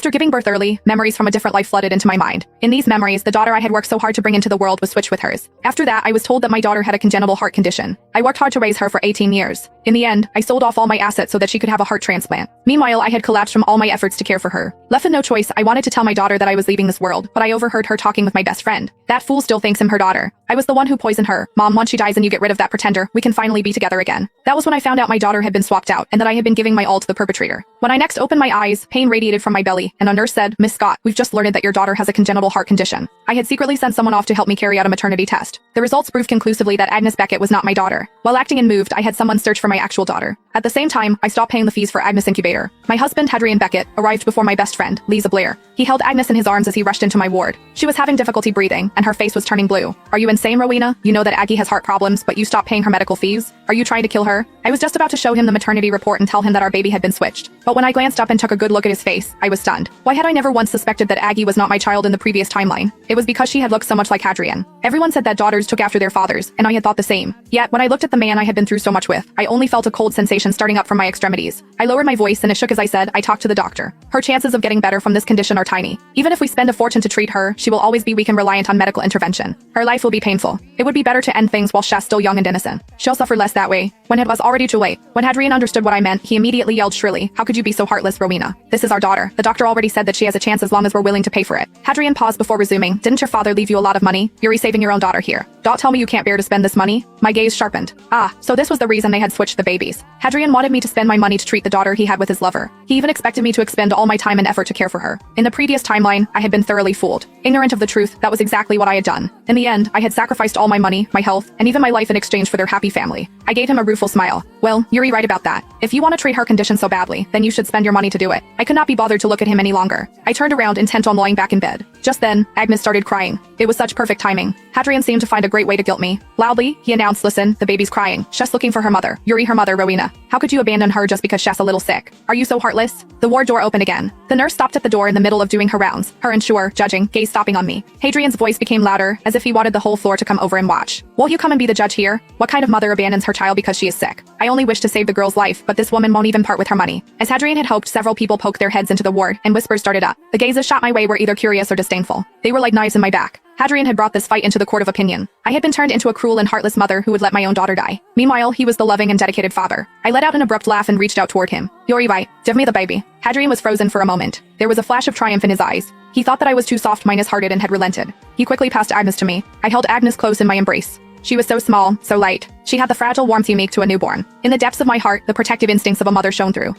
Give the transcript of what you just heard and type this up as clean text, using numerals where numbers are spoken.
After giving birth early, memories from a different life flooded into my mind. In these memories, the daughter I had worked so hard to bring into the world was switched with hers. After that, I was told that my daughter had a congenital heart condition. I worked hard to raise her for 18 years. In the end, I sold off all my assets so that she could have a heart transplant. Meanwhile, I had collapsed from all my efforts to care for her. Left with no choice, I wanted to tell my daughter that I was leaving this world, but I overheard her talking with my best friend. That fool still thinks I'm her daughter. I was the one who poisoned her. Mom, once she dies and you get rid of that pretender, we can finally be together again. That was when I found out my daughter had been swapped out and that I had been giving my all to the perpetrator. When I next opened my eyes, pain radiated from my belly, and a nurse said, "Miss Scott, we've just learned that your daughter has a congenital heart condition." I had secretly sent someone off to help me carry out a maternity test. The results proved conclusively that Agnes Beckett was not my daughter. While acting and moved, I had someone search for my actual daughter. At the same time, I stopped paying the fees for Agnes Incubator. My husband, Hadrian Beckett, arrived before my best friend, Lisa Blair. He held Agnes in his arms as he rushed into my ward. She was having difficulty breathing, and her face was turning blue. "Are you insane, Rowena? You know that Aggie has heart problems, but you stopped paying her medical fees? Are you trying to kill her?" I was just about to show him the maternity report and tell him that our baby had been switched. But when I glanced up and took a good look at his face, I was stunned. Why had I never once suspected that Aggie was not my child in the previous timeline? It was because she had looked so much like Hadrian. Everyone said that daughters took after their fathers, and I had thought the same. Yet, when I looked at the man I had been through so much with, I only felt a cold sensation starting up from my extremities. I lowered my voice and it shook as I said, "I talked to the doctor. Her chances of getting better from this condition are tiny. Even if we spend a fortune to treat her, she will always be weak and reliant on medical intervention. Her life will be painful. It would be better to end things while she's still young and innocent. She'll suffer less that way." When it was already too late. When Hadrian understood what I meant, he immediately yelled shrilly, "How could you be so heartless, Rowena? This is our daughter. The doctor already said that she has a chance as long as we're willing to pay for it." Hadrian paused before resuming, "Didn't your father leave you a lot of money? You're saving your own daughter here. Don't tell me you can't bear to spend this money." My gaze sharpened. Ah, so this was the reason they had switched the babies. Hadrian wanted me to spend my money to treat the daughter he had with his lover. He even expected me to expend all my time and effort to care for her. In the previous timeline, I had been thoroughly fooled. Ignorant of the truth, that was exactly what I had done. In the end, I had sacrificed all my money, my health, and even my life in exchange for their happy family. I gave him a rueful smile. "Well, you're right about that. If you want to treat her condition so badly, then you should spend your money to do it." I could not be bothered to look at him any longer. I turned around, intent on lying back in bed. Just then, Agnes started crying. It was such perfect timing. Hadrian seemed to find a great way to guilt me. Loudly, he announced, "Listen, the baby's crying. She's looking for her mother. Yuri, her mother, Rowena. How could you abandon her just because she's a little sick? Are you so heartless?" The ward door opened again. The nurse stopped at the door in the middle of doing her rounds, her unsure, judging gaze stopping on me. Hadrian's voice became louder, as if he wanted the whole floor to come over and watch. "Won't you come and be the judge here? What kind of mother abandons her child because she is sick? I only wish to save the girl's life, but this woman won't even part with her money." As Hadrian had hoped, several people poked their heads into the ward, and whispers started up. The gazes shot my way were either curious or disdainful. They were like knives in my back. Hadrian had brought this fight into the court of opinion. I had been turned into a cruel and heartless mother who would let my own daughter die. Meanwhile, he was the loving and dedicated father. I let out an abrupt laugh and reached out toward him. "Yuri, right, give me the baby." Hadrian was frozen for a moment. There was a flash of triumph in his eyes. He thought that I was too soft-hearted and had relented. He quickly passed Agnes to me. I held Agnes close in my embrace. She was so small, so light. She had the fragile warmth unique to a newborn. In the depths of my heart, the protective instincts of a mother shone through.